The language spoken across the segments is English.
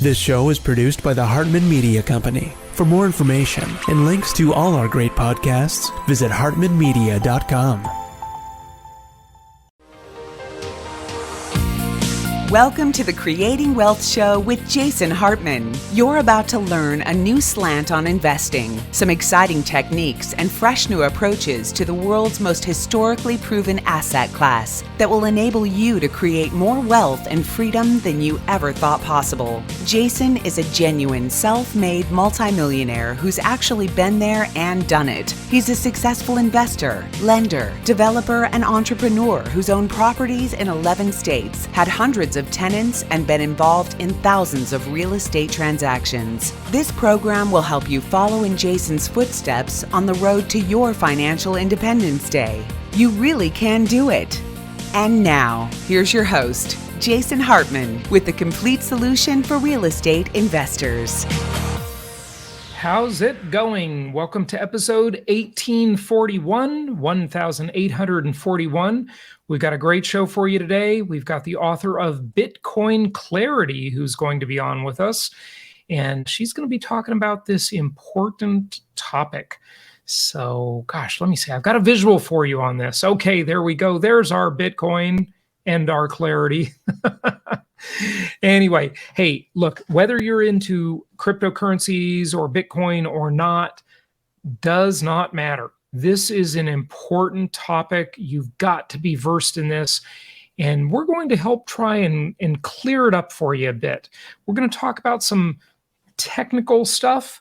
This show is produced by the Hartman Media Company. For more information and links to all our great podcasts, visit hartmanmedia.com. Welcome to the Creating Wealth Show with Jason Hartman. You're about to learn a new slant on investing, some exciting techniques, and fresh new approaches to the world's most historically proven asset class that will enable you to create more wealth and freedom than you ever thought possible. Jason is a genuine self-made multimillionaire who's actually been there and done it. He's a successful investor, lender, developer, and entrepreneur who's owned properties in 11 states, had hundreds of tenants, and been involved in thousands of real estate transactions. This program will help you follow in Jason's footsteps on the road to your financial independence day. You really can do it. And now, here's your host, Jason Hartman, with the complete solution for real estate investors. How's it going? Welcome to episode 1841. We've got a great show for you today. We've got the author of Bitcoin Clarity who's going to be on with us, and she's going to be talking about this important topic. So, gosh, let me see. I've got a visual for you on this. Okay, there we go. There's our Bitcoin and our clarity. Anyway, hey, look, whether you're into cryptocurrencies or Bitcoin or not, does not matter. This is an important topic. You've got to be versed in this, and we're going to help try and clear it up for you a bit. We're going to talk about some technical stuff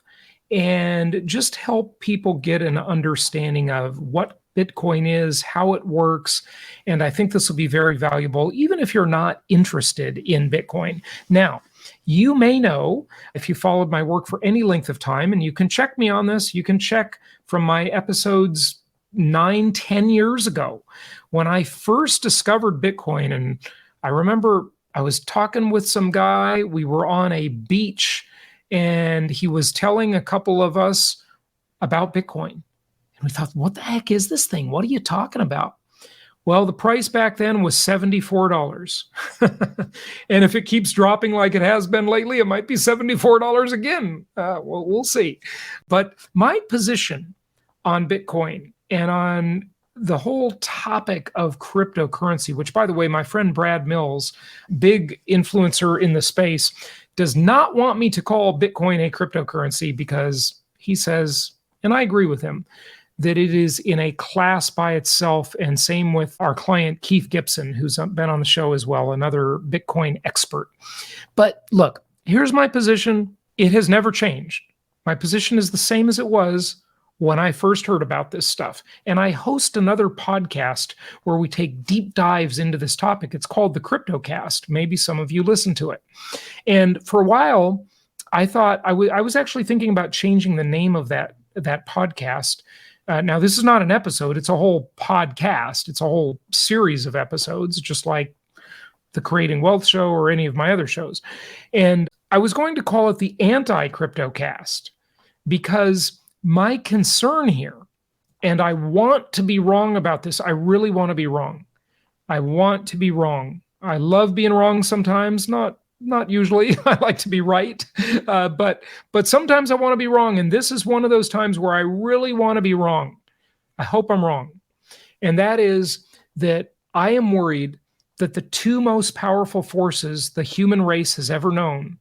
and just help people get an understanding of what Bitcoin is, how it works, and I think this will be very valuable, even if you're not interested in Bitcoin. Now, you may know, if you followed my work for any length of time, and you can check me on this, you can check from my episodes 9-10 years ago, when I first discovered Bitcoin. And I remember I was talking with some guy, we were on a beach, and he was telling a couple of us about Bitcoin. And we thought, what the heck is this thing? What are you talking about? Well, the price back then was $74. And if it keeps dropping like it has been lately, it might be $74 again. Well, we'll see. But my position on Bitcoin and on the whole topic of cryptocurrency, which, by the way, my friend Brad Mills, big influencer in the space, does not want me to call Bitcoin a cryptocurrency because he says, and I agree with him, that it is in a class by itself, and same with our client, Keith Gibson, who's been on the show as well, another Bitcoin expert. But look, here's my position. It has never changed. My position is the same as it was when I first heard about this stuff. And I host another podcast where we take deep dives into this topic. It's called The CryptoCast. Maybe some of you listen to it. And for a while, I thought I was actually thinking about changing the name of that podcast. Now, this is not an episode. It's a whole podcast. It's a whole series of episodes, just like the Creating Wealth Show or any of my other shows. And I was going to call it the Anti-CryptoCast because my concern here, and I want to be wrong about this. I really want to be wrong. I want to be wrong. I love being wrong sometimes, not usually. I like to be right, but sometimes I want to be wrong, and this is one of those times where I really want to be wrong. I hope I'm wrong. And that is that I am worried that the two most powerful forces the human race has ever known,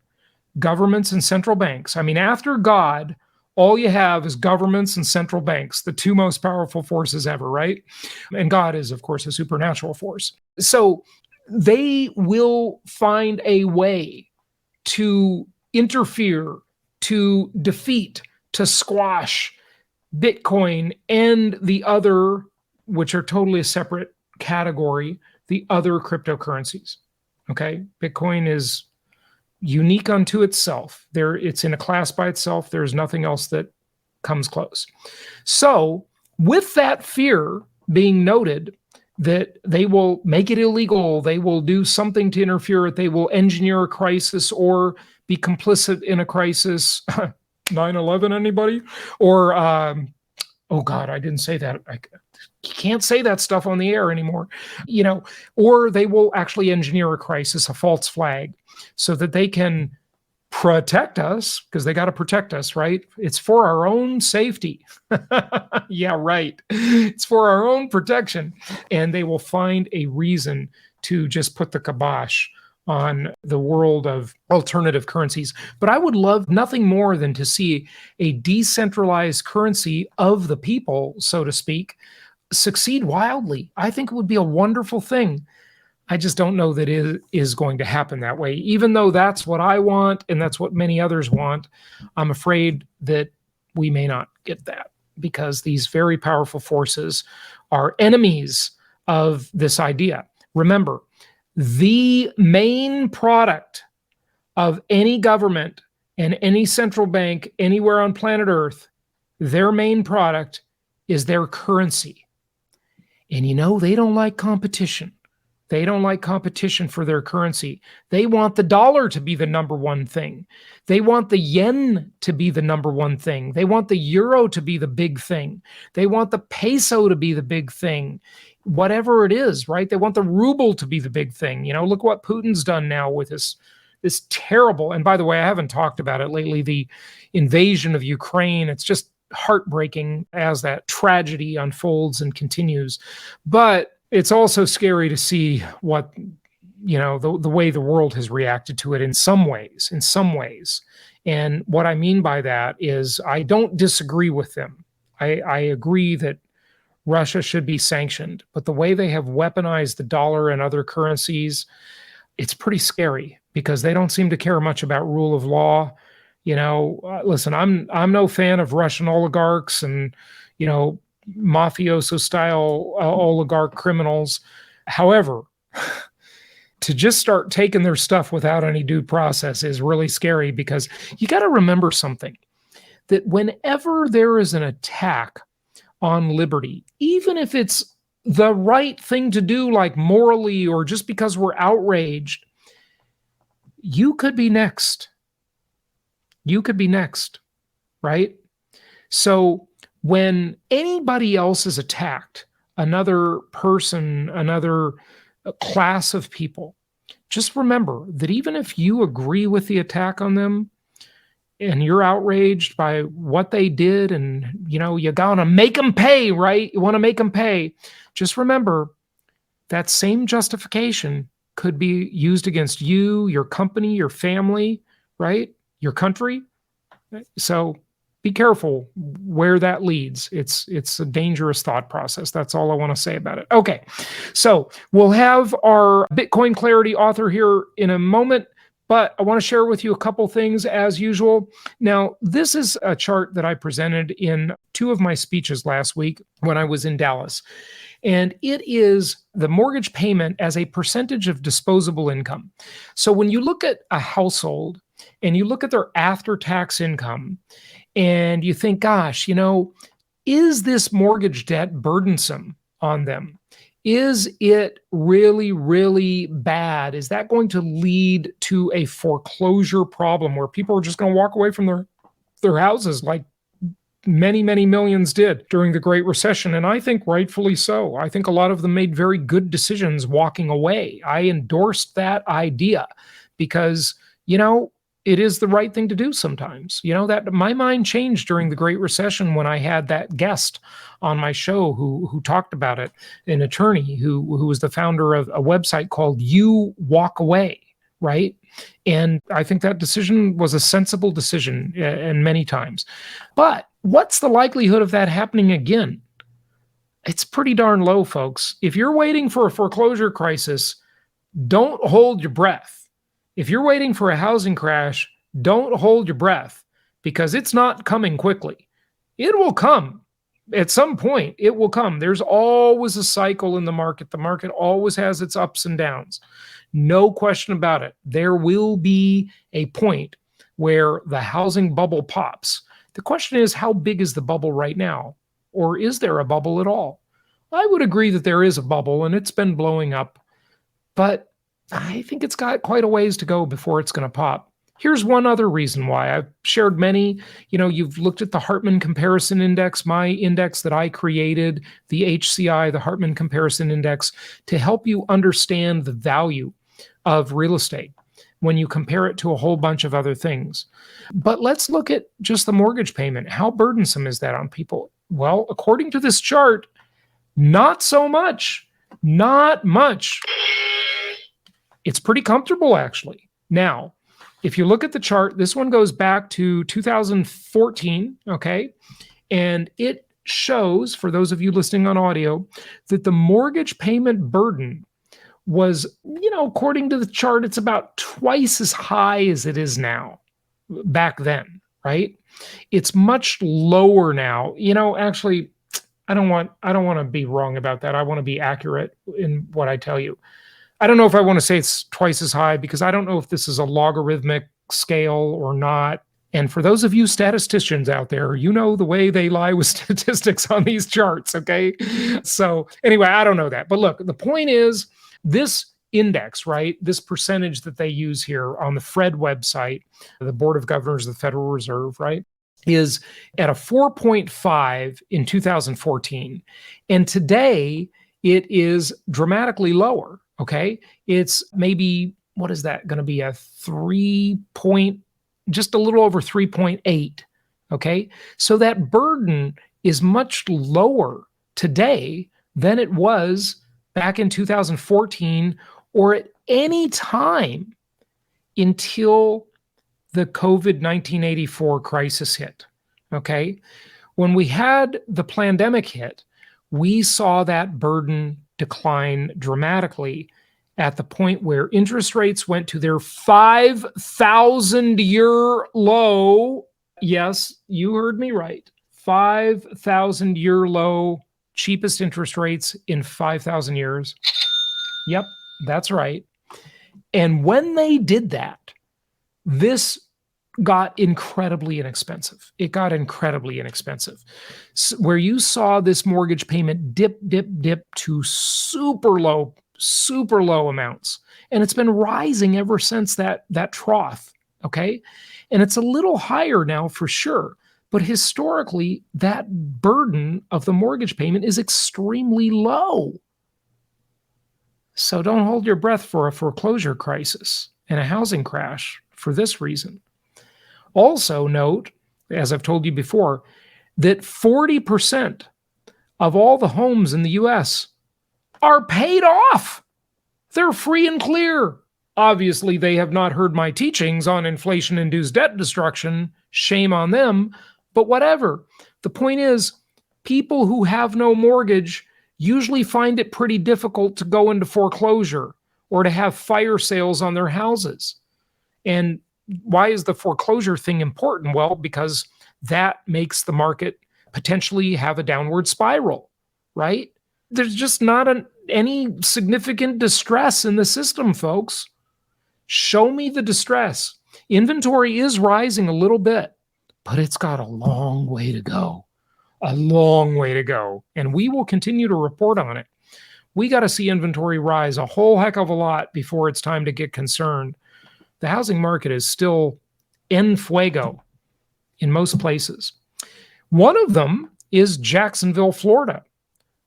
governments and central banks. I mean, after God, all you have is governments and central banks, the two most powerful forces ever, right? And God is, of course, a supernatural force. So they will find a way to interfere, to defeat, to squash Bitcoin and the other, which are totally a separate category, the other cryptocurrencies. Okay? Bitcoin is unique unto itself. It's in a class by itself. There's nothing else that comes close. So, with that fear being noted, that they will make it illegal, they will do something to interfere, they will engineer a crisis or be complicit in a crisis. 9/11, anybody? Or, oh God, I didn't say that. You can't say that stuff on the air anymore. Or they will actually engineer a crisis, a false flag, so that they can protect us, because they got to protect us, right? It's for our own safety. Yeah, right. It's for our own protection. And they will find a reason to just put the kibosh on the world of alternative currencies. But I would love nothing more than to see a decentralized currency of the people, so to speak, succeed wildly. I think it would be a wonderful thing. I just don't know that it is going to happen that way. Even though that's what I want and that's what many others want, I'm afraid that we may not get that, because these very powerful forces are enemies of this idea. Remember, the main product of any government and any central bank anywhere on planet Earth, their main product is their currency. And they don't like competition. They don't like competition for their currency. They want the dollar to be the number one thing. They want the yen to be the number one thing. They want the euro to be the big thing. They want the peso to be the big thing. Whatever it is, right? They want the ruble to be the big thing. Look what Putin's done now with this terrible, and by the way, I haven't talked about it lately, the invasion of Ukraine. It's just heartbreaking as that tragedy unfolds and continues. But it's also scary to see what, the way the world has reacted to it in some ways. And what I mean by that is I don't disagree with them. I agree that Russia should be sanctioned, but the way they have weaponized the dollar and other currencies, it's pretty scary, because they don't seem to care much about rule of law. Listen, I'm no fan of Russian oligarchs and, mafioso style oligarch criminals. However, to just start taking their stuff without any due process is really scary, because you got to remember something, that whenever there is an attack on liberty, even if it's the right thing to do, like morally, or just because we're outraged, you could be next. You could be next, right? So when anybody else is attacked, another person, another class of people, just remember that even if you agree with the attack on them and you're outraged by what they did, and you gotta make them pay, right? You want to make them pay. Just remember that same justification could be used against you, your company, your family, right? Your country. So be careful where that leads. It's a dangerous thought process. That's all I want to say about it. Okay, so we'll have our Bitcoin Clarity author here in a moment, but I want to share with you a couple things as usual. Now, this is a chart that I presented in 2 of my speeches last week when I was in Dallas. And it is the mortgage payment as a percentage of disposable income. So when you look at a household and you look at their after-tax income, and you think, gosh, is this mortgage debt burdensome on them? Is it really, really bad? Is that going to lead to a foreclosure problem where people are just going to walk away from their houses like many, many millions did during the Great Recession? And I think rightfully so. I think a lot of them made very good decisions walking away. I endorsed that idea because, it is the right thing to do sometimes. That my mind changed during the Great Recession when I had that guest on my show who talked about it, an attorney who was the founder of a website called You Walk Away, right? And I think that decision was a sensible decision, and many times. But what's the likelihood of that happening again? It's pretty darn low, folks. If you're waiting for a foreclosure crisis, don't hold your breath. If you're waiting for a housing crash, don't hold your breath, because it's not coming quickly. It will come. At some point, it will come. There's always a cycle in the market. The market always has its ups and downs. No question about it. There will be a point where the housing bubble pops. The question is, how big is the bubble right now? Or is there a bubble at all? I would agree that there is a bubble, and it's been blowing up. But I think it's got quite a ways to go before it's going to pop. Here's one other reason why. I've shared many. You've looked at the Hartman Comparison Index, my index that I created, the HCI, the Hartman Comparison Index, to help you understand the value of real estate. when you compare it to a whole bunch of other things. But let's look at just the mortgage payment. How burdensome is that on people? Well, according to this chart, not so much. Not much. It's pretty comfortable, actually. Now, if you look at the chart, this one goes back to 2014, okay? And it shows, for those of you listening on audio, that the mortgage payment burden was, according to the chart, it's about twice as high as it is now, back then, right? It's much lower now. Actually, I don't want to be wrong about that. I want to be accurate in what I tell you. I don't know if I want to say it's twice as high, because I don't know if this is a logarithmic scale or not. And for those of you statisticians out there, you know the way they lie with statistics on these charts, okay? So anyway, I don't know that. But look, the point is, this index, right, this percentage that they use here on the FRED website, the Board of Governors of the Federal Reserve, right, is at a 4.5 in 2014. And today, it is dramatically lower, okay? It's maybe, what is that going to be, a just a little over 3.8, okay? So that burden is much lower today than it was back in 2014 or at any time until the COVID 1984 crisis hit, okay? When we had the pandemic hit, we saw that burden decline dramatically at the point where interest rates went to their 5,000-year low. Yes, you heard me right. 5,000-year low, cheapest interest rates in 5,000 years. Yep, that's right. And when they did that, this got incredibly inexpensive. It got incredibly inexpensive. Where you saw this mortgage payment dip to super low amounts. And it's been rising ever since that trough, okay? And it's a little higher now for sure. But historically, that burden of the mortgage payment is extremely low. So don't hold your breath for a foreclosure crisis and a housing crash for this reason. Also note, as I've told you before, that 40% of all the homes in the U.S. are paid off. They're free and clear. Obviously, they have not heard my teachings on inflation-induced debt destruction. Shame on them. But whatever. The point is, people who have no mortgage usually find it pretty difficult to go into foreclosure or to have fire sales on their houses. And why is the foreclosure thing important? Well, because that makes the market potentially have a downward spiral, right? There's just not any significant distress in the system, folks. Show me the distress. Inventory is rising a little bit, but it's got a long way to go. A long way to go. And we will continue to report on it. We got to see inventory rise a whole heck of a lot before it's time to get concerned. The housing market is still en fuego in most places. One of them is Jacksonville, Florida,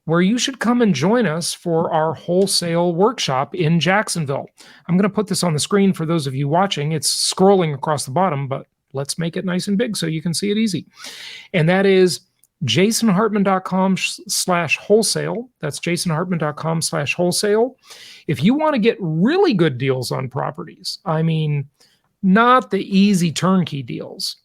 where you should come and join us for our Wholesale Workshop in Jacksonville. I'm going to put this on the screen for those of you watching. It's scrolling across the bottom, but let's make it nice and big so you can see it easy. And that is jasonhartman.com/wholesale. That's jasonhartman.com/wholesale. If you want to get really good deals on properties, I mean, not the easy turnkey deals,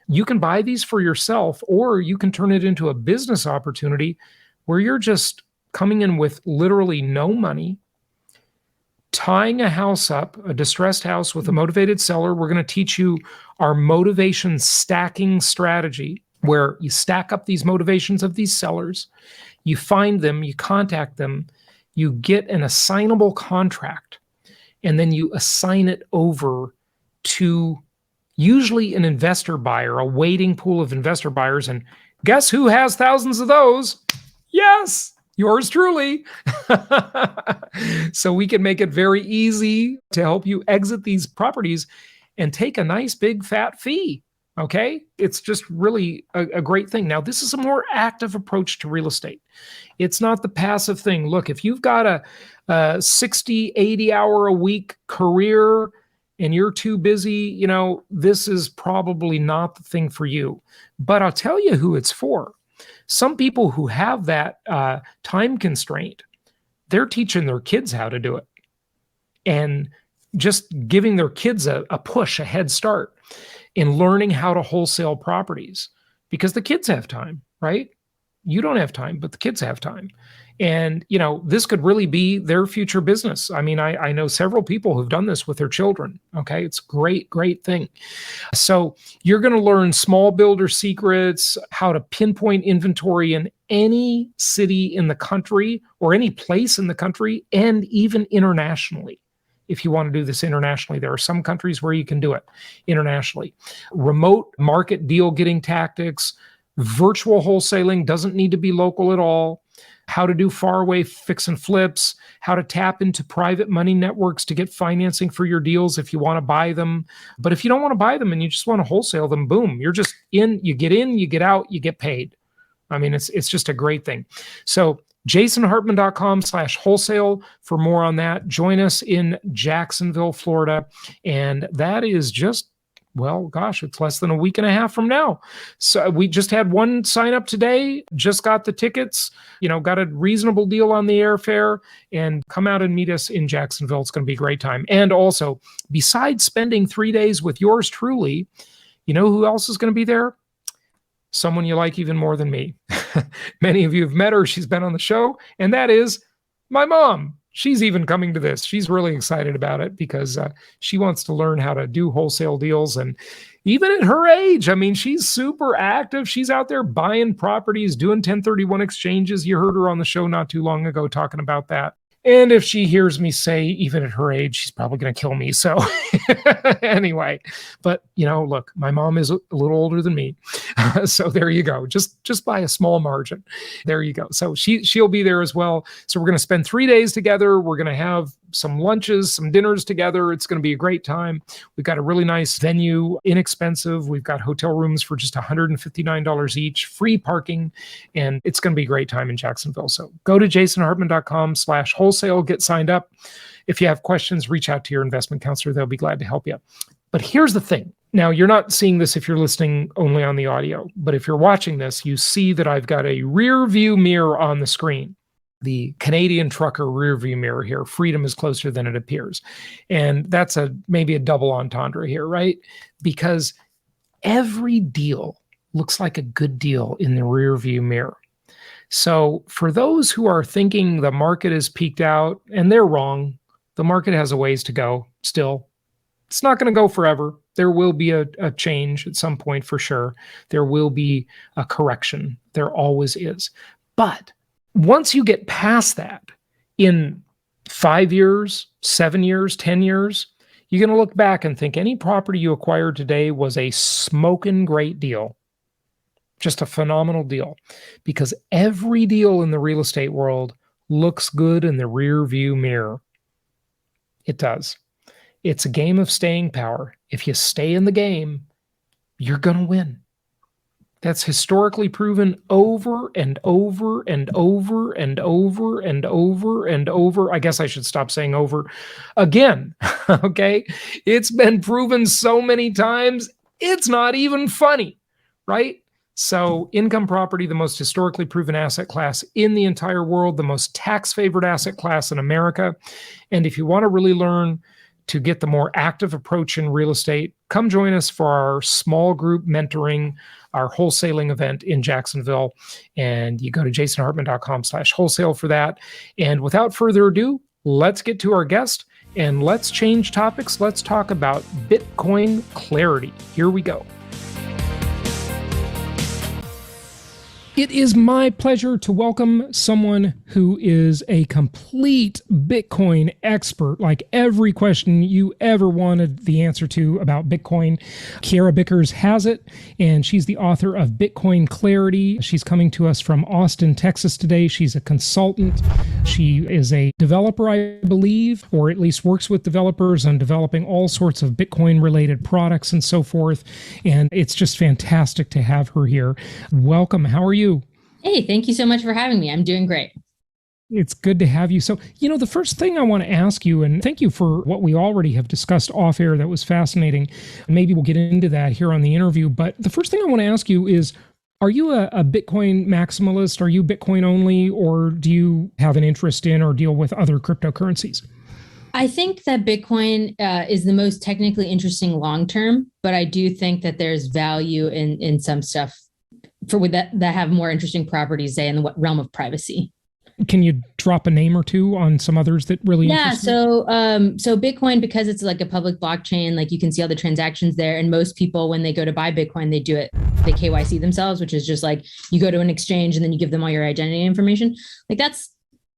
you can buy these for yourself, or you can turn it into a business opportunity where you're just coming in with literally no money, tying a house up, a distressed house with a motivated seller. We're going to teach you our motivation stacking strategy, where you stack up these motivations of these sellers, you find them, you contact them, you get an assignable contract, and then you assign it over to usually an investor buyer, a waiting pool of investor buyers. And guess who has thousands of those? Yes, yours truly. So we can make it very easy to help you exit these properties and take a nice big fat fee. Okay, it's just really a great thing. Now, this is a more active approach to real estate. It's not the passive thing. Look, if you've got a 60, 80 hour a week career and you're too busy, this is probably not the thing for you. But I'll tell you who it's for. Some people who have that time constraint, they're teaching their kids how to do it and just giving their kids a push, a head start in learning how to wholesale properties, because the kids have time, right? You don't have time, but the kids have time. And, this could really be their future business. I mean, I know several people who've done this with their children. Okay. It's great, great thing. So you're going to learn small builder secrets, how to pinpoint inventory in any city in the country or any place in the country, and even internationally. If you want to do this internationally, there are some countries where you can do it internationally. Remote market deal getting tactics, virtual wholesaling doesn't need to be local at all. How to do faraway fix and flips, how to tap into private money networks to get financing for your deals if you want to buy them. But if you don't want to buy them and you just want to wholesale them, boom, you're just in, you get out, you get paid. I mean, it's just a great thing. So jasonhartman.com/wholesale for more on that. Join us in Jacksonville, Florida. And that is just, well, gosh, it's less than a week and a half from now. So we just had one sign up today, just got the tickets, got a reasonable deal on the airfare, and come out and meet us in Jacksonville. It's going to be a great time. And also, besides spending 3 days with yours truly, you know who else is going to be there? Someone you like even more than me. Many of you have met her. She's been on the show, and that is my mom. She's even coming to this. She's really excited about it because she wants to learn how to do wholesale deals. And even at her age, I mean, she's super active. She's out there buying properties, doing 1031 exchanges. You heard her on the show not too long ago talking about that. And if she hears me say, even at her age, she's probably going to kill me. So anyway, but look, my mom is a little older than me. So there you go. Just by a small margin. There you go. So she'll be there as well. So we're going to spend 3 days together. We're going to have some lunches, some dinners together. It's going to be a great time. We've got a really nice venue, inexpensive. We've got hotel rooms for just $159 each, free parking, and it's going to be a great time in Jacksonville. So go to jasonhartman.com/wholesale, get signed up. If you have questions, reach out to your investment counselor. They'll be glad to help you. But here's the thing. Now, you're not seeing this if you're listening only on the audio, but if you're watching this, you see that I've got a rear view mirror on the screen. The Canadian trucker rear view mirror here. Freedom is closer than it appears. And that's maybe a double entendre here, right? Because every deal looks like a good deal in the rear view mirror. So for those who are thinking the market is peaked out, and they're wrong, the market has a ways to go still. It's not going to go forever. There will be a change at some point for sure. There will be a correction. There always is. But once you get past that, in 5 years, 7 years, 10 years, you're going to look back and think any property you acquired today was a smoking great deal. Just a phenomenal deal. Because every deal in the real estate world looks good in the rear view mirror. It does. It's a game of staying power. If you stay in the game, you're going to win. That's historically proven over and over and over and over and over and over. I guess I should stop saying over again. Okay. It's been proven so many times, it's not even funny, right? So income property, the most historically proven asset class in the entire world, the most tax favored asset class in America. And if you want to really learn to get the more active approach in real estate, come join us for our small group mentoring, our wholesaling event in Jacksonville. And you go to jasonhartman.com/wholesale for that. And without further ado, let's get to our guest and let's change topics. Let's talk about Bitcoin clarity. Here we go. It is my pleasure to welcome someone who is a complete Bitcoin expert, like every question you ever wanted the answer to about Bitcoin. Kiara Bickers has it, and she's the author of Bitcoin Clarity. She's coming to us from Austin, Texas today. She's a consultant. She is a developer, I believe, or at least works with developers on developing all sorts of Bitcoin-related products and so forth. And it's just fantastic to have her here. Welcome. How are you? Hey, thank you so much for having me. I'm doing great. It's good to have you. So, the first thing I want to ask you, and thank you for what we already have discussed off air, that was fascinating. Maybe we'll get into that here on the interview. But the first thing I want to ask you is, are you a Bitcoin maximalist? Are you Bitcoin only? Or do you have an interest in or deal with other cryptocurrencies? I think that Bitcoin is the most technically interesting long-term, but I do think that there's value in some stuff that have more interesting properties, say in the realm of privacy. Can you drop a name or two on some others that really interest you? So Bitcoin, because it's like a public blockchain, like you can see all the transactions there. And most people, when they go to buy Bitcoin, they KYC themselves, which is just like you go to an exchange and then you give them all your identity information. Like that's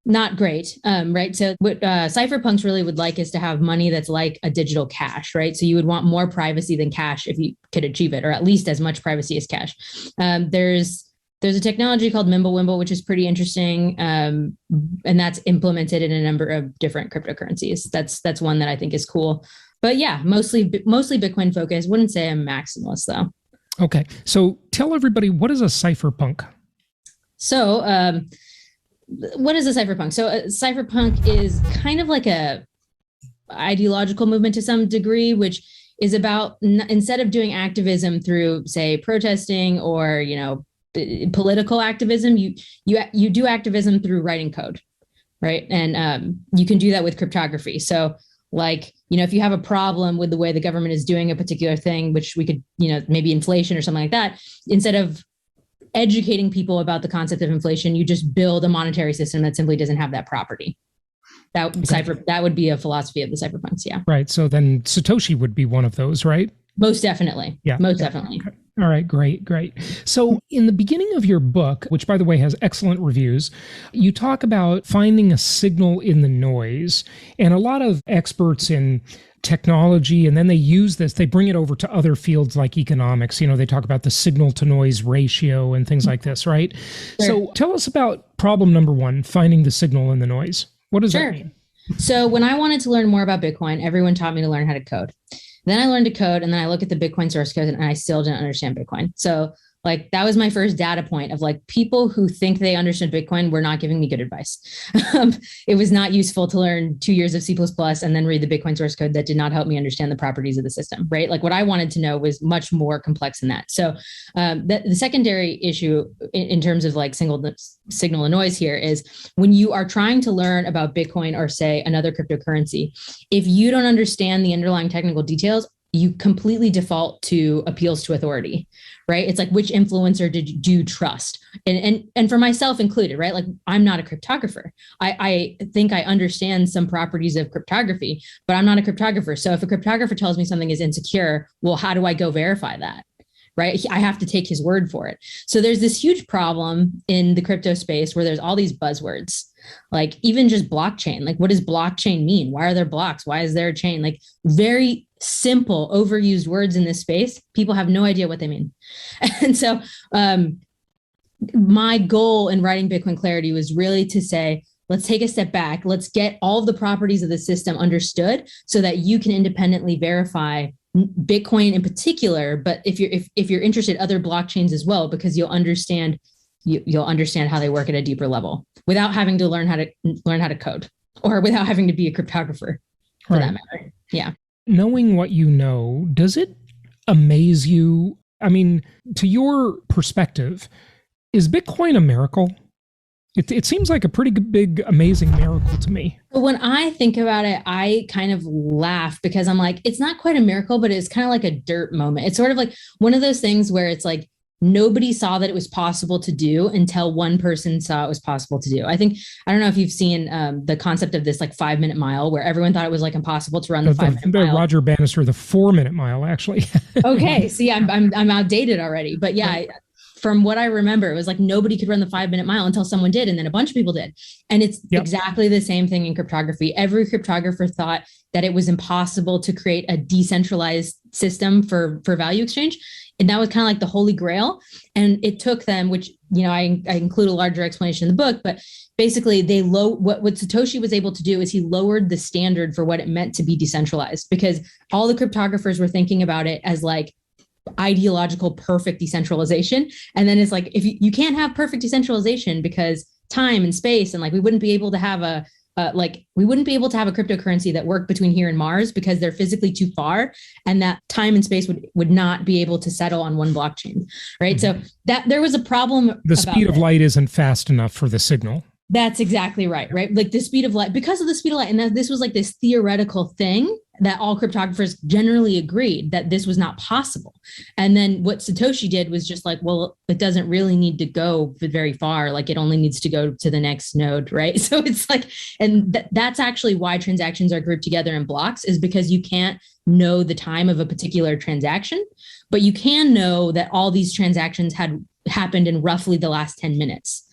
not great, right? So what Cypherpunks really would like is to have money that's like a digital cash, right? So you would want more privacy than cash if you could achieve it, or at least as much privacy as cash. There's a technology called Mimblewimble, which is pretty interesting, and that's implemented in a number of different cryptocurrencies. That's one that I think is cool. But yeah, mostly Bitcoin focused. Wouldn't say I'm maximalist though. Okay, so tell everybody, what is a cypherpunk? So what is a cypherpunk? So a cypherpunk is kind of like a ideological movement to some degree, which is about instead of doing activism through, say, protesting or political activism, you do activism through writing code, right? And you can do that with cryptography. So like, if you have a problem with the way the government is doing a particular thing, which we could, maybe inflation or something like that, instead of educating people about the concept of inflation, you just build a monetary system that simply doesn't have that property. That would be a philosophy of the cypherpunks, yeah. Right. So then Satoshi would be one of those, right? Most definitely. Yeah. Most definitely. Okay. All right, great. So in the beginning of your book, which by the way has excellent reviews, you talk about finding a signal in the noise. And a lot of experts in technology, and then they bring it over to other fields like economics. They talk about the signal to noise ratio and things like this, right? Sure. So tell us about problem number one, finding the signal in the noise. What does that mean? So when I wanted to learn more about Bitcoin, everyone taught me to learn how to code. Then I learned to code, and then I look at the Bitcoin source code and I still didn't understand Bitcoin. So like that was my first data point of like people who think they understood Bitcoin were not giving me good advice. It was not useful to learn 2 years of C++ and then read the Bitcoin source code that did not help me understand the properties of the system, right? Like what I wanted to know was much more complex than that. So the secondary issue in terms of like signal and noise here is when you are trying to learn about Bitcoin or say another cryptocurrency, if you don't understand the underlying technical details, you completely default to appeals to authority, right? It's like, which influencer do you trust? And for myself included, right? Like I'm not a cryptographer. I think I understand some properties of cryptography, but I'm not a cryptographer. So if a cryptographer tells me something is insecure, well, how do I go verify that? Right? I have to take his word for it. So there's this huge problem in the crypto space where there's all these buzzwords, like even just blockchain. Like what does blockchain mean? Why are there blocks? Why is there a chain? Like very simple, overused words in this space. People have no idea what they mean. And so my goal in writing Bitcoin Clarity was really to say, let's take a step back. Let's get all of the properties of the system understood so that you can independently verify Bitcoin in particular, but if you're interested, other blockchains as well, because you'll understand how they work at a deeper level without having to learn how to code or without having to be a cryptographer for that matter. Yeah. Knowing what you know, does it amaze you? I mean, to your perspective, is Bitcoin a miracle? It seems like a pretty big, amazing miracle to me. But when I think about it, I kind of laugh because I'm like, it's not quite a miracle, but it's kind of like a dirt moment. It's sort of like one of those things where it's like, nobody saw that it was possible to do until one person saw it was possible to do. I don't know if you've seen the concept of this like 5-minute mile where everyone thought it was like impossible to run the 5-minute mile. Roger Bannister, the 4-minute mile, actually. Okay. See, I'm outdated already, but yeah, from what I remember, it was like nobody could run the 5-minute mile until someone did. And then a bunch of people did. And it's exactly the same thing in cryptography. Every cryptographer thought that it was impossible to create a decentralized system for value exchange. And that was kind of like the holy grail. And it took them, which, I include a larger explanation in the book, but basically what Satoshi was able to do is he lowered the standard for what it meant to be decentralized, because all the cryptographers were thinking about it as like ideological perfect decentralization. And then it's like, if you can't have perfect decentralization because time and space, and like we wouldn't be able to have a cryptocurrency that worked between here and Mars because they're physically too far, and that time and space would not be able to settle on one blockchain, right? So that there was a problem. The speed of light isn't fast enough for the signal. That's exactly right, right? Like the speed of light, because of the speed of light, and this was like this theoretical thing that all cryptographers generally agreed that this was not possible. And then what Satoshi did was just like, well, it doesn't really need to go very far. Like it only needs to go to the next node, right? So it's like, and that's actually why transactions are grouped together in blocks, is because you can't know the time of a particular transaction, but you can know that all these transactions had happened in roughly the last 10 minutes.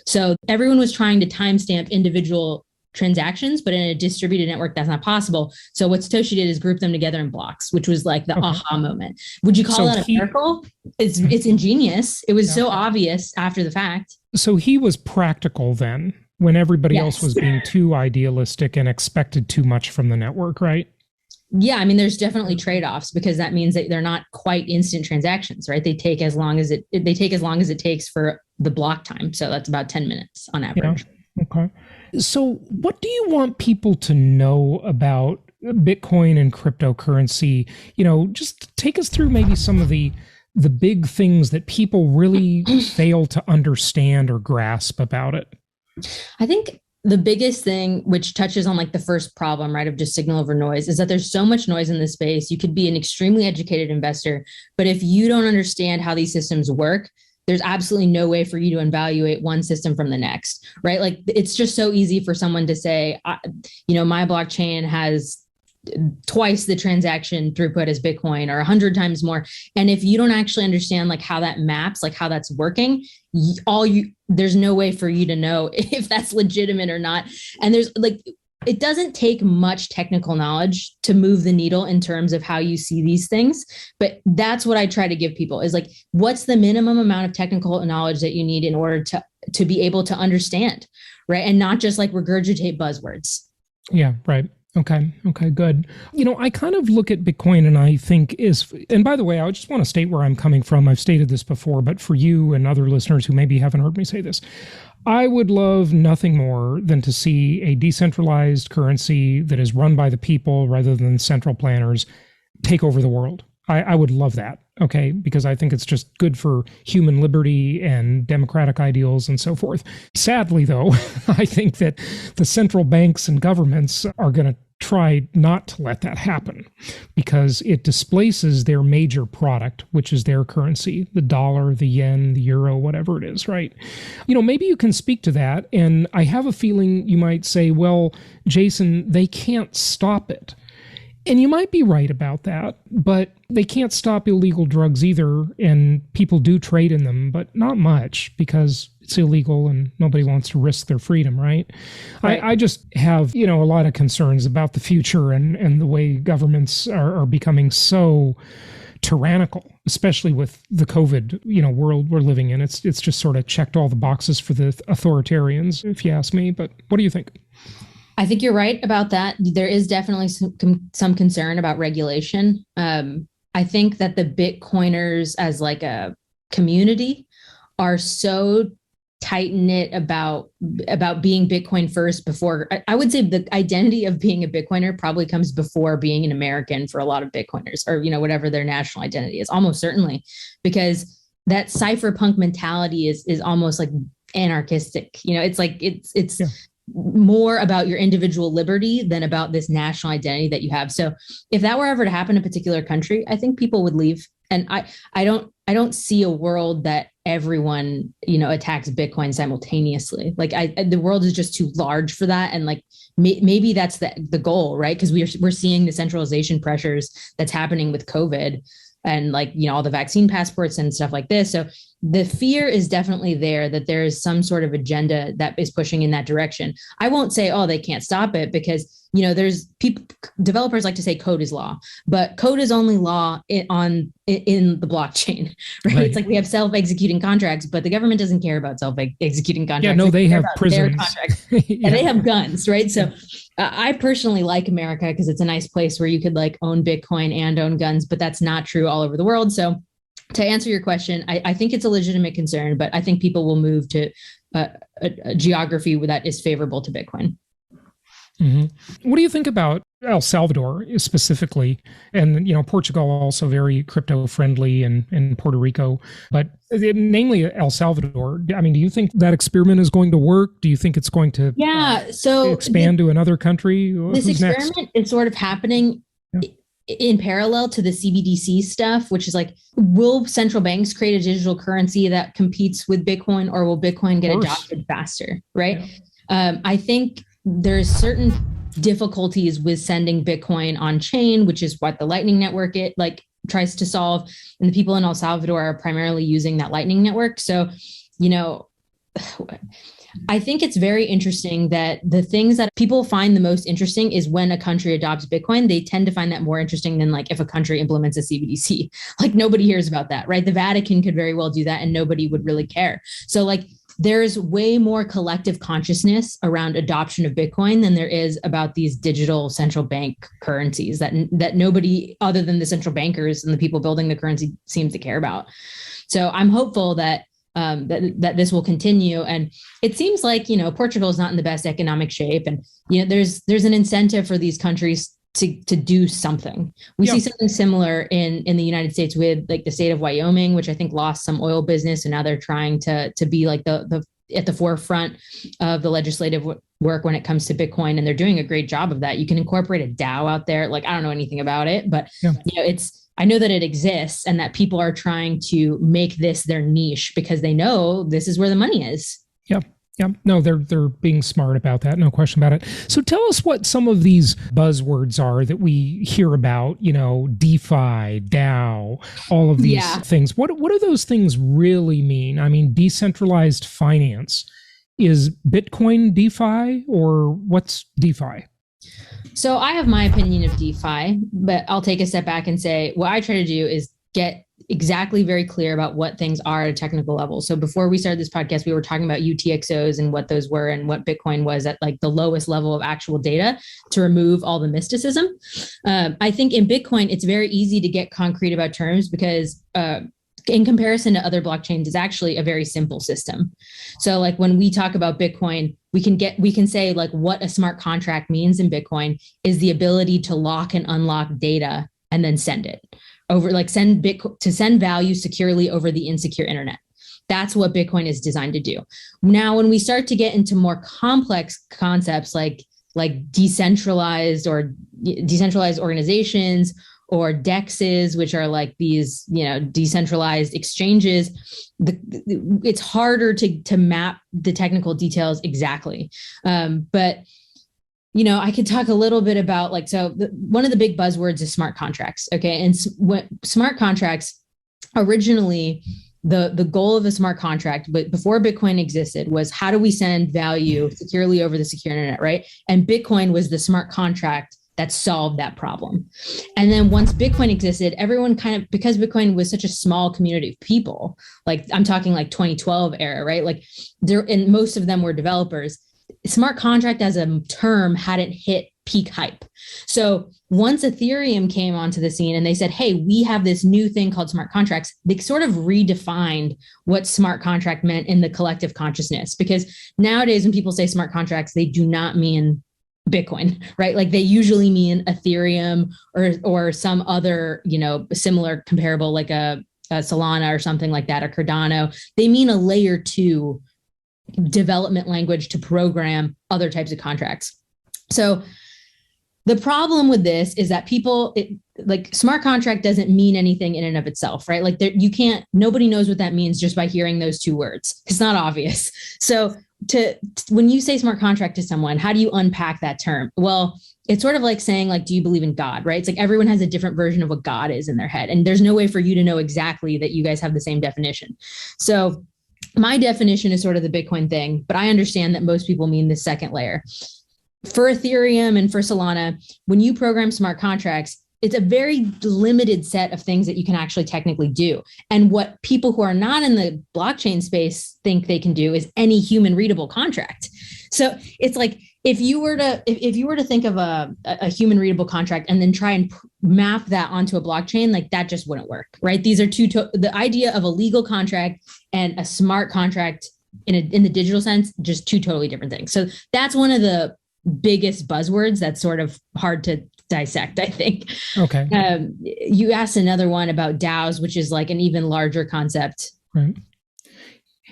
So everyone was trying to timestamp individual transactions, but in a distributed network, that's not possible. So what Satoshi did is group them together in blocks, which was like the aha moment. Would you call that a miracle? It's ingenious. It was so obvious after the fact. So he was practical then, when everybody else was being too idealistic and expected too much from the network, right? Yeah, I mean, there's definitely trade-offs, because that means that they're not quite instant transactions, right? They take as long as it takes for the block time. So that's about 10 minutes on average. Yeah. Okay. So what do you want people to know about Bitcoin and cryptocurrency? Just take us through maybe some of the big things that people really fail to understand or grasp about it. I think the biggest thing, which touches on like the first problem, right, of just signal over noise, is that there's so much noise in this space. You could be an extremely educated investor, but if you don't understand how these systems work, there's absolutely no way for you to evaluate one system from the next, right? Like it's just so easy for someone to say, my blockchain has twice the transaction throughput as Bitcoin, or 100 times more. And if you don't actually understand like how that maps, like how that's working, there's no way for you to know if that's legitimate or not. And there's like, it doesn't take much technical knowledge to move the needle in terms of how you see these things. But that's what I try to give people, is like, what's the minimum amount of technical knowledge that you need in order to be able to understand, right? And not just like regurgitate buzzwords. Yeah, right. Okay, good. I kind of look at Bitcoin and I think and by the way, I just want to state where I'm coming from. I've stated this before, but for you and other listeners who maybe haven't heard me say this, I would love nothing more than to see a decentralized currency that is run by the people rather than central planners take over the world. I would love that, okay? Because I think it's just good for human liberty and democratic ideals and so forth. Sadly, though, I think that the central banks and governments are going to try not to let that happen, because it displaces their major product, which is their currency, the dollar, the yen, the euro, whatever it is, right? Maybe you can speak to that. And I have a feeling you might say, well, Jason, they can't stop it. And you might be right about that, but they can't stop illegal drugs either. And people do trade in them, but not much, because it's illegal and nobody wants to risk their freedom, right? I just have, a lot of concerns about the future and the way governments are becoming so tyrannical, especially with the COVID, world we're living in. It's just sort of checked all the boxes for the authoritarians, if you ask me. But what do you think? I think you're right about that. There is definitely some concern about regulation. I think that the Bitcoiners as like a community are so tight-knit about being Bitcoin first before. I would say the identity of being a Bitcoiner probably comes before being an American for a lot of Bitcoiners, or, whatever their national identity is, almost certainly, because that cypherpunk mentality is almost like anarchistic. It's like, it's more about your individual liberty than about this national identity that you have. So if that were ever to happen in a particular country, I think people would leave. And I don't see a world that everyone, attacks Bitcoin simultaneously. Like the world is just too large for that. And like, maybe that's the goal, right? Because we're seeing the centralization pressures that's happening with COVID and like, all the vaccine passports and stuff like this. So the fear is definitely there that there is some sort of agenda that is pushing in that direction. I won't say, they can't stop it, because, there's developers like to say code is law, but code is only law in the blockchain, right? It's like we have self-executing contracts, but the government doesn't care about self-executing contracts. Yeah, no, they have prisons. And they have guns, right? So I personally like America because it's a nice place where you could like own Bitcoin and own guns, but that's not true all over the world. So to answer your question, I think it's a legitimate concern, but I think people will move to a geography that is favorable to Bitcoin. What do you think about El Salvador specifically? And, Portugal also very crypto friendly, and Puerto Rico, but namely El Salvador. I mean, do you think that experiment is going to work? Do you think it's going to expand to another country? This Who's experiment next? is sort of happening in parallel to the CBDC stuff, which is like, will central banks create a digital currency that competes with Bitcoin, or will Bitcoin get adopted faster? Right. Yeah. I think there's certain difficulties with sending Bitcoin on chain, which is what the Lightning Network tries to solve. And the people in El Salvador are primarily using that Lightning Network. So, I think it's very interesting that the things that people find the most interesting is when a country adopts Bitcoin. They tend to find that more interesting than if a country implements a CBDC. Nobody hears about that, right? The Vatican could very well do that and nobody would really care. So there's way more collective consciousness around adoption of Bitcoin than there is about these digital central bank currencies that nobody other than the central bankers and the people building the currency seems to care about. So I'm hopeful that that this will continue. And it seems like, Portugal is not in the best economic shape. And, there's an incentive for these countries to do something. We see something similar in the United States with the state of Wyoming, which I think lost some oil business. And now they're trying to be the at the forefront of the legislative work when it comes to Bitcoin. And they're doing a great job of that. You can incorporate a DAO out there. I don't know anything about it, but I know that it exists and that people are trying to make this their niche because they know this is where the money is. Yeah. No, they're being smart about that. No question about it. So tell us what some of these buzzwords are that we hear about, DeFi, DAO, all of these things. What do those things really mean? I mean, decentralized finance. Is Bitcoin DeFi, or what's DeFi? So I have my opinion of DeFi, but I'll take a step back and say what I try to do is get exactly very clear about what things are at a technical level. So before we started this podcast, we were talking about UTXOs and what those were and what Bitcoin was at the lowest level of actual data to remove all the mysticism. I think in Bitcoin, it's very easy to get concrete about terms because in comparison to other blockchains, it's actually a very simple system. So when we talk about Bitcoin, we can say what a smart contract means in Bitcoin is the ability to lock and unlock data and then send it over, send Bitcoin to send value securely over the insecure internet. That's what Bitcoin is designed to do. Now, when we start to get into more complex concepts like decentralized organizations or DEXs, which are these, decentralized exchanges, it's harder to map the technical details exactly. But I could talk a little bit about one of the big buzzwords is smart contracts. Okay. And smart contracts originally, the goal of a smart contract, but before Bitcoin existed, was how do we send value securely over the secure internet, right? And Bitcoin was the smart contract that solved that problem. And then once Bitcoin existed, everyone because Bitcoin was such a small community of people, I'm talking 2012 era, right? And most of them were developers. Smart contract as a term hadn't hit peak hype. So once Ethereum came onto the scene and they said, hey, we have this new thing called smart contracts, they sort of redefined what smart contract meant in the collective consciousness. Because nowadays when people say smart contracts, they do not mean Bitcoin, right? They usually mean Ethereum or some other, similar comparable, a Solana or something like that, or Cardano. They mean a layer 2 development language to program other types of contracts. So the problem with this is that smart contract doesn't mean anything in and of itself, right? Nobody knows what that means just by hearing those two words. It's not obvious. So when you say smart contract to someone, how do you unpack that term? Well, it's sort of like saying, do you believe in God, right? It's everyone has a different version of what God is in their head. And there's no way for you to know exactly that you guys have the same definition. So my definition is sort of the Bitcoin thing, but I understand that most people mean the second layer. For Ethereum and for Solana, when you program smart contracts, it's a very limited set of things that you can actually technically do. And what people who are not in the blockchain space think they can do is any human readable contract. So it's if you were to think of a human readable contract and then try and map that onto a blockchain, that just wouldn't work, right? These are the idea of a legal contract and a smart contract in the digital sense, just two totally different things. So that's one of the biggest buzzwords that's sort of hard to dissect, I think. Okay. You asked another one about DAOs, which is like an even larger concept. Right.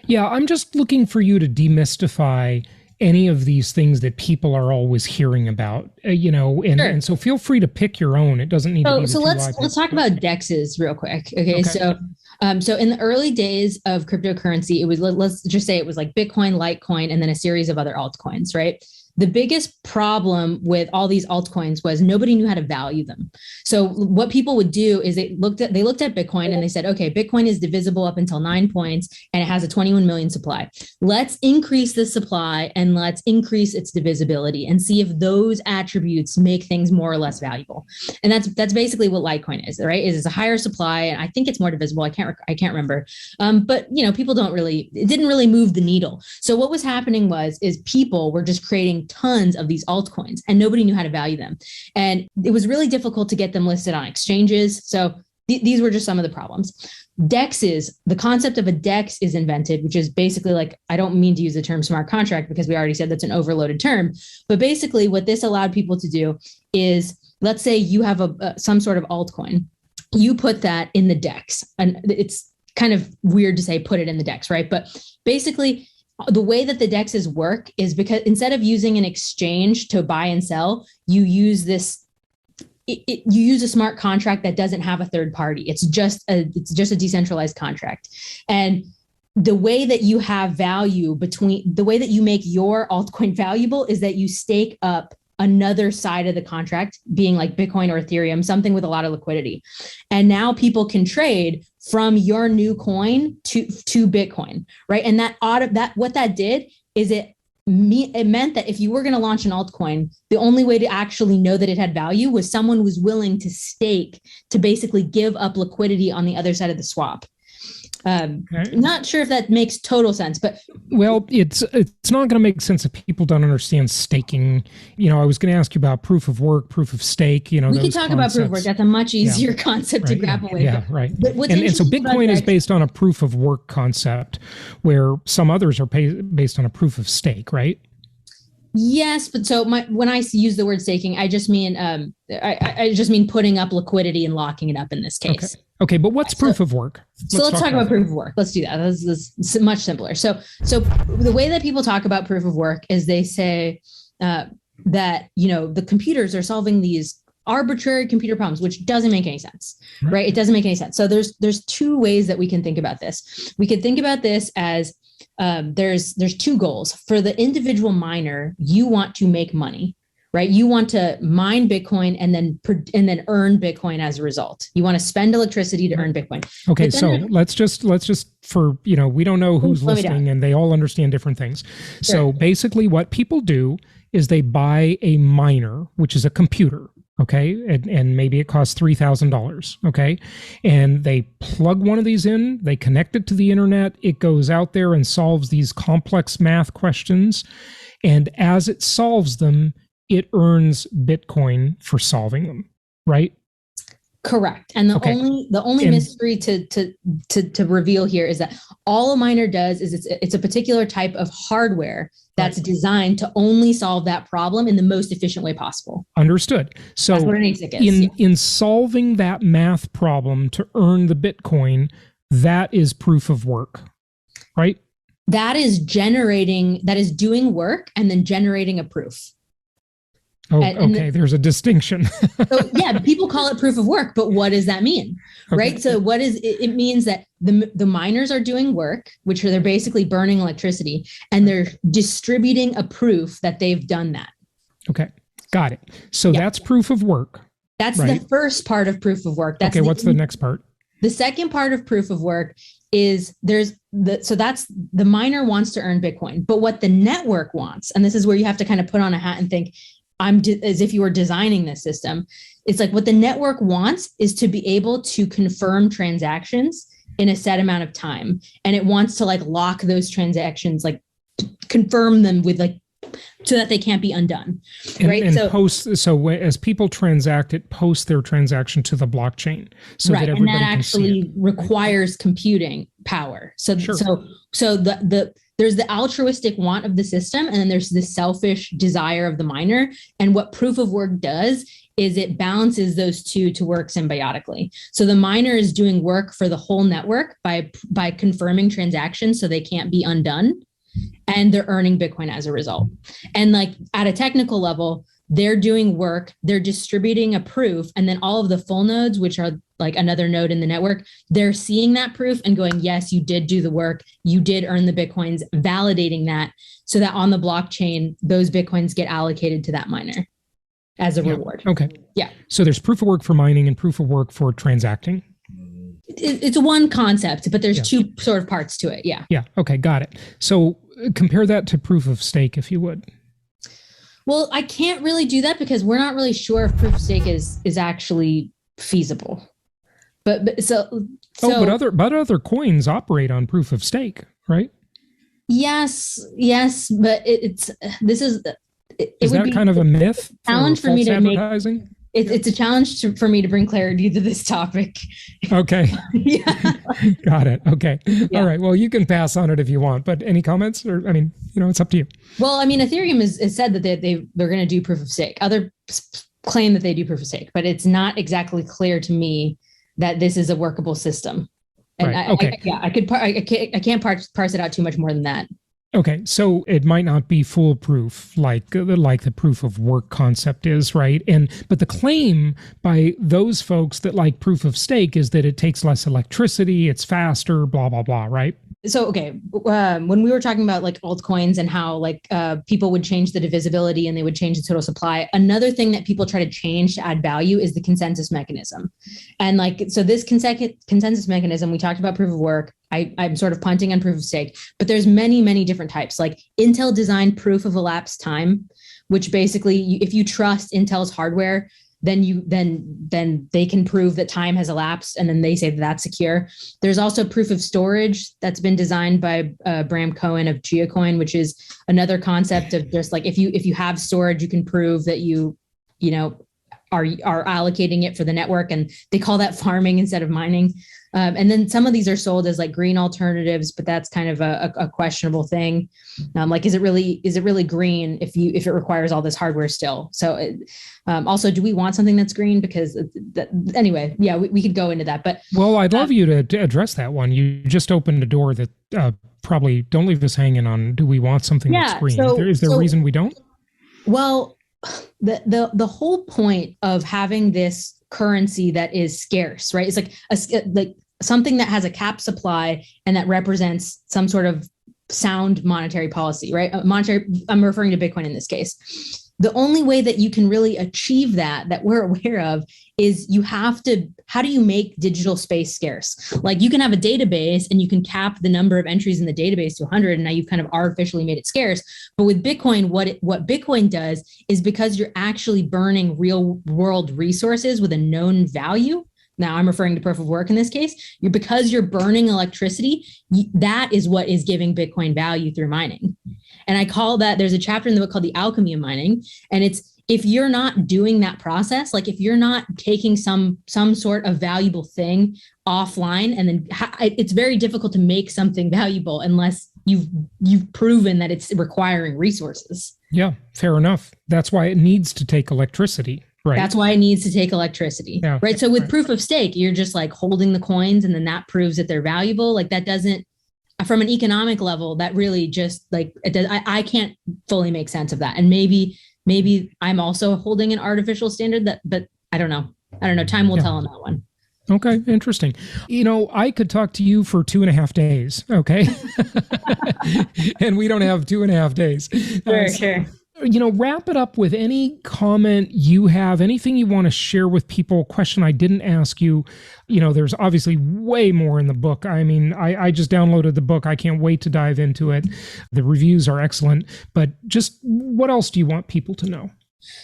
Yeah, I'm just looking for you to demystify any of these things that people are always hearing about, and so feel free to pick your own. It doesn't need to be. So let's talk about DEXs real quick. Okay. So in the early days of cryptocurrency, it was, let's just say it was like Bitcoin, Litecoin, and then a series of other altcoins, right? The biggest problem with all these altcoins was nobody knew how to value them. So what people would do is they looked at Bitcoin and they said, okay, Bitcoin is divisible up until 9 points and it has a 21 million supply. Let's increase the supply and let's increase its divisibility and see if those attributes make things more or less valuable. And that's basically what Litecoin is, right? It's a higher supply, and I think it's more divisible. I can't remember. But people it didn't really move the needle. So what was happening is people were just creating tons of these altcoins and nobody knew how to value them. And it was really difficult to get them listed on exchanges. So these were just some of the problems. DEXs, the concept of a DEX is invented, which is basically like, I don't mean to use the term smart contract because we already said that's an overloaded term. But basically what this allowed people to do is, let's say you have some sort of altcoin, you put that in the DEX, and it's kind of weird to say put it in the DEX, right? But basically the way that the DEXs work is because instead of using an exchange to buy and sell, you use you use a smart contract that doesn't have a third party. It's just a decentralized contract. And the way that you have value the way that you make your altcoin valuable is that you stake up another side of the contract, being like Bitcoin or Ethereum, something with a lot of liquidity. And now people can trade from your new coin to Bitcoin, right? And what that did is it meant that if you were going to launch an altcoin, the only way to actually know that it had value was someone was willing to stake to basically give up liquidity on the other side of the swap. Not sure if that makes total sense, but it's not going to make sense if people don't understand staking. I was going to ask you about proof of work, proof of stake. We can talk about proof of work. That's a much easier concept to grapple with. Yeah, right. And so Bitcoin is based on a proof of work concept, where some others are based on a proof of stake, right? Yes, but so when I use the word staking, I just mean I just mean putting up liquidity and locking it up in this case. Okay, but what's proof of work? Let's talk about proof of work. Let's do that. This is much simpler. So the way that people talk about proof of work is they say that the computers are solving these arbitrary computer problems, which doesn't make any sense, right? It doesn't make any sense. So there's two ways that we can think about this. We could think about this as there's two goals. For the individual miner, you want to make money, right? You want to mine Bitcoin and then earn Bitcoin as a result. You want to spend electricity to earn Bitcoin. Okay, so let's just for we don't know who's listening, and they all understand different things. Sure. So basically, what people do is they buy a miner, which is a computer. Okay. And maybe it costs $3,000. Okay. And they plug one of these in, they connect it to the internet. It goes out there and solves these complex math questions. And as it solves them, it earns Bitcoin for solving them. Right. Correct. And the only mystery to reveal here is that all a miner does is it's a particular type of hardware that's designed to only solve that problem in the most efficient way possible. Understood. So that's what an ASIC is. In solving that math problem to earn the Bitcoin, that is proof of work, right? That is doing work and then generating a proof. Oh, okay. There's a distinction. So yeah, people call it proof of work, but what does that mean? Okay. Right. So it means that the miners are doing work, which they're basically burning electricity, and they're distributing a proof that they've done that. Okay. Got it. So that's proof of work. That's the first part of proof of work. That's what's the next part? The second part of proof of work is that's the miner wants to earn Bitcoin, but what the network wants, and this is where you have to kind of put on a hat and think, as if you were designing this system. It's like what the network wants is to be able to confirm transactions in a set amount of time. And it wants to lock those transactions, confirm them with so that they can't be undone. Right. So as people transact, it posts their transaction to the blockchain. So that everybody and that actually requires computing power. So, sure. so the there's the altruistic want of the system, and then there's the selfish desire of the miner. And what proof of work does is it balances those two to work symbiotically. So the miner is doing work for the whole network by confirming transactions so they can't be undone, and they're earning Bitcoin as a result. And like at a technical level, they're doing work, they're distributing a proof, and then all of the full nodes, which are like another node in the network, they're seeing that proof and going, yes, you did do the work, you did earn the Bitcoins, validating that so that on the blockchain, those Bitcoins get allocated to that miner as a reward. Okay. Yeah. So there's proof of work for mining and proof of work for transacting. It's one concept, but there's two sort of parts to it. Yeah. Yeah. Okay. Got it. So compare that to proof of stake, if you would. Well, I can't really do that because we're not really sure if proof of stake is actually feasible. But other coins operate on proof of stake, right? Yes, but is that kind of a myth? Challenge for me to advertising? make. It's a challenge for me to bring clarity to this topic. Okay. Yeah. Got it. Okay. Yeah. All right. Well, you can pass on it if you want, but any comments? Or, I mean, it's up to you. Well, I mean, Ethereum is said that they're going to do proof of stake. Others claim that they do proof of stake, but it's not exactly clear to me that this is a workable system. And right. Okay. I can't parse it out too much more than that. Okay, so it might not be foolproof like the proof of work concept is, right? But the claim by those folks that like proof of stake is that it takes less electricity, it's faster, blah, blah, blah, right? So, okay, when we were talking about like altcoins and how like people would change the divisibility and they would change the total supply, another thing that people try to change to add value is the consensus mechanism. And like, so this consensus mechanism, we talked about proof of work. I'm sort of punting on proof of stake, but there's many, many different types. Like Intel designed proof of elapsed time, which basically, if you trust Intel's hardware, then they can prove that time has elapsed, and then they say that that's secure. There's also proof of storage that's been designed by Bram Cohen of Geocoin, which is another concept of just like if you have storage, you can prove that you are allocating it for the network, and they call that farming instead of mining. And then some of these are sold as like green alternatives, but that's kind of a questionable thing. Like, is it really green if it requires all this hardware still? So also, do we want something that's green? Because anyway, yeah, we could go into that. But well, I'd love you to address that one. You just opened a door that probably don't leave us hanging on. Do we want something that's green? Is there a reason we don't? Well, the whole point of having this currency that is scarce, right? It's like something that has a cap supply and that represents some sort of sound monetary policy, right? I'm referring to Bitcoin in this case. The only way that you can really achieve that we're aware of is how do you make digital space scarce? Like you can have a database and you can cap the number of entries in the database to 100, and now you've kind of artificially made it scarce. But with Bitcoin, what Bitcoin does is, because you're actually burning real world resources with a known value. Now I'm referring to proof of work in this case. Because you're burning electricity, that is what is giving Bitcoin value through mining. And I call that, there's a chapter in the book called The Alchemy of Mining. And it's, if you're not doing that process, like if you're not taking some sort of valuable thing offline, and then it's very difficult to make something valuable unless you've proven that it's requiring resources. Yeah, fair enough. That's why it needs to take electricity. Right. That's why it needs to take electricity. Yeah. Right. So with proof of stake, you're just like holding the coins, and then that proves that they're valuable. Like that doesn't, from an economic level, that really just like, it does, I can't fully make sense of that. And maybe I'm also holding an artificial standard but I don't know. Time will tell on that one. Okay. Interesting. I could talk to you for 2.5 days. Okay. And we don't have 2.5 days. Sure. Wrap it up with any comment you have, anything you want to share with people. Question I didn't ask you. There's obviously way more in the book. I mean, I just downloaded the book. I can't wait to dive into it. The reviews are excellent, but just what else do you want people to know?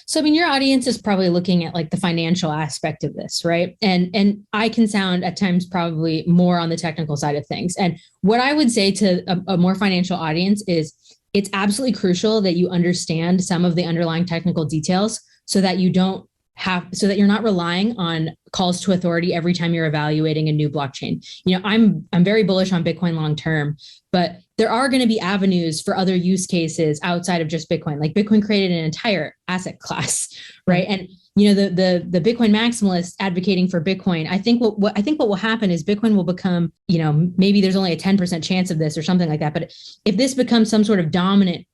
So, I mean, your audience is probably looking at like the financial aspect of this, right? And I can sound at times probably more on the technical side of things. And what I would say to a more financial audience is, it's absolutely crucial that you understand some of the underlying technical details so that you don't have, so that you're not relying on calls to authority every time you're evaluating a new blockchain. I'm very bullish on Bitcoin long term, but there are going to be avenues for other use cases outside of just Bitcoin. Like Bitcoin created an entire asset class, right? And the Bitcoin maximalists advocating for Bitcoin, I think what will happen is Bitcoin will become, maybe there's only a 10% chance of this or something like that. But if this becomes some sort of dominant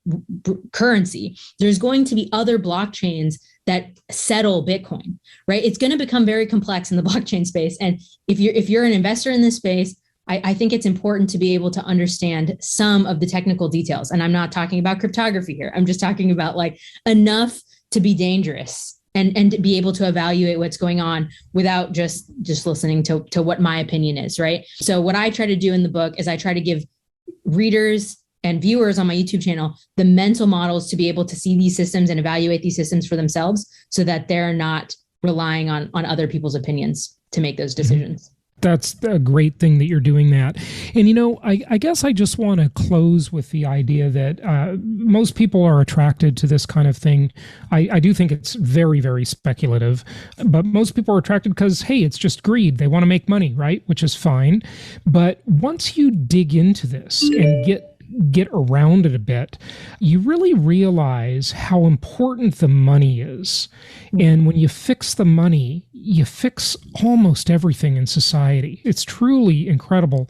currency, there's going to be other blockchains that settle Bitcoin, right? It's going to become very complex in the blockchain space. And if you're an investor in this space, I think it's important to be able to understand some of the technical details. And I'm not talking about cryptography here. I'm just talking about like enough to be dangerous and to be able to evaluate what's going on without just listening to what my opinion is, right? So what I try to do in the book is I try to give readers and viewers on my YouTube channel the mental models to be able to see these systems and evaluate these systems for themselves so that they're not relying on other people's opinions to make those decisions. That's a great thing that you're doing that. And, I guess I just want to close with the idea that most people are attracted to this kind of thing. I do think it's very, very speculative, but most people are attracted because, hey, it's just greed. They want to make money, right? Which is fine. But once you dig into this and get around it a bit, you really realize how important the money is. And when you fix the money, you fix almost everything in society. It's truly incredible.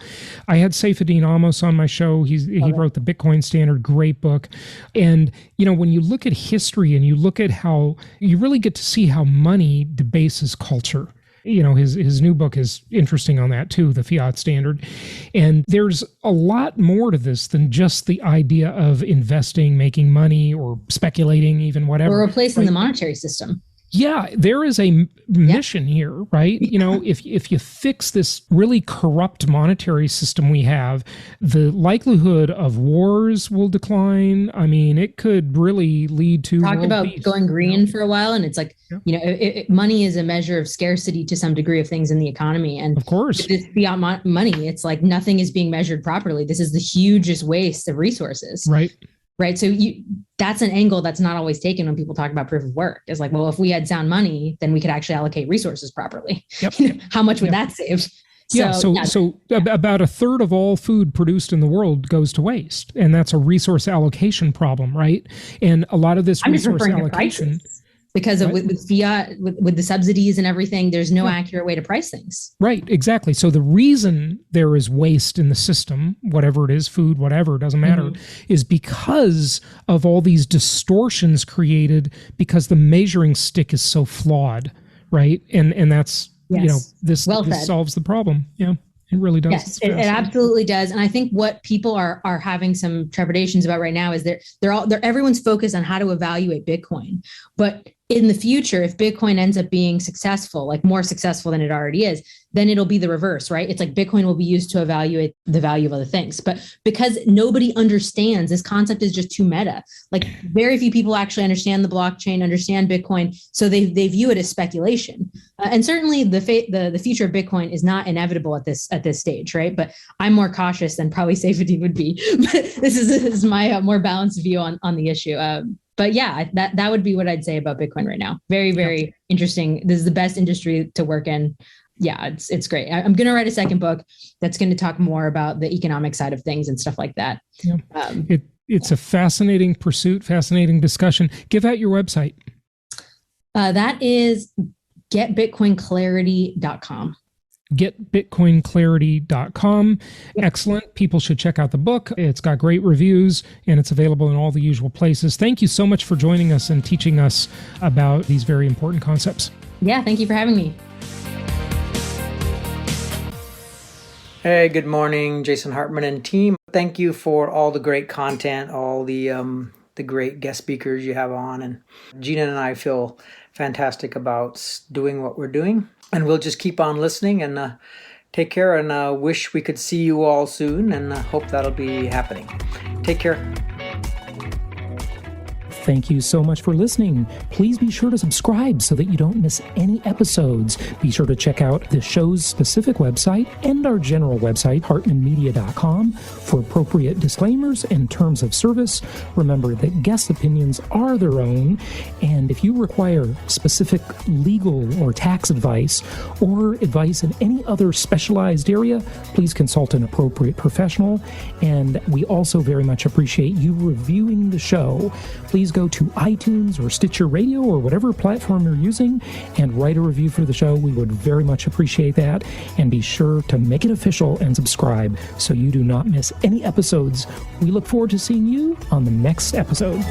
I had Saifedean Amos on my show. He wrote the Bitcoin Standard, great book. And, when you look at history and you look at how you really get to see how money debases culture. His new book is interesting on that too, the Fiat Standard. And there's a lot more to this than just the idea of investing, making money, or speculating, even whatever. Or replacing the monetary system. Yeah, there is a mission here, right? If you fix this really corrupt monetary system we have, the likelihood of wars will decline. I mean, it could really lead to talked about peace, going green for a while, and it's like, money is a measure of scarcity to some degree of things in the economy. And of course, with this fiat money, it's like nothing is being measured properly. This is the hugest waste of resources. Right. So that's an angle that's not always taken when people talk about proof of work. It's like, well, if we had sound money, then we could actually allocate resources properly. How much would that save? So about a third of all food produced in the world goes to waste. And that's a resource allocation problem, right? And a lot of this resource allocation... Because of with fiat, with the subsidies and everything, there's no accurate way to price things. Right, exactly. So the reason there is waste in the system, whatever it is, food, whatever, it doesn't matter, is because of all these distortions created because the measuring stick is so flawed, right? And that's, this solves the problem. Yeah. It really does. Yes, it absolutely does. And I think what people are having some trepidations about right now is everyone's focused on how to evaluate Bitcoin. But in the future, if Bitcoin ends up being successful, like more successful than it already is, then it'll be the reverse, right? It's like Bitcoin will be used to evaluate the value of other things. But because nobody understands, this concept is just too meta. Like very few people actually understand the blockchain, understand Bitcoin. So they view it as speculation. And certainly the future of Bitcoin is not inevitable at this stage, right? But I'm more cautious than probably Saifedean would be. But this is my more balanced view on the issue. But yeah, that would be what I'd say about Bitcoin right now. Very, very interesting. This is the best industry to work in. Yeah, it's great. I'm going to write a second book that's going to talk more about the economic side of things and stuff like that. Yeah. It's a fascinating pursuit, fascinating discussion. Give out your website. That is getbitcoinclarity.com. getbitcoinclarity.com. Excellent. People should check out the book. It's got great reviews and it's available in all the usual places. Thank you so much for joining us and teaching us about these very important concepts. Yeah, thank you for having me. Hey, good morning, Jason Hartman and team. Thank you for all the great content, all the great guest speakers you have on. And Gina and I feel fantastic about doing what we're doing. And we'll just keep on listening and take care, and wish we could see you all soon, and hope that'll be happening. Take care. Thank you so much for listening. Please be sure to subscribe so that you don't miss any episodes. Be sure to check out the show's specific website and our general website, hartmanmedia.com, for appropriate disclaimers and terms of service. Remember that guest opinions are their own, and if you require specific legal or tax advice or advice in any other specialized area, please consult an appropriate professional. And we also very much appreciate you reviewing the show. Please go to iTunes or Stitcher Radio or whatever platform you're using and write a review for the show. We would very much appreciate that. And be sure to make it official and subscribe so you do not miss any episodes. We look forward to seeing you on the next episode.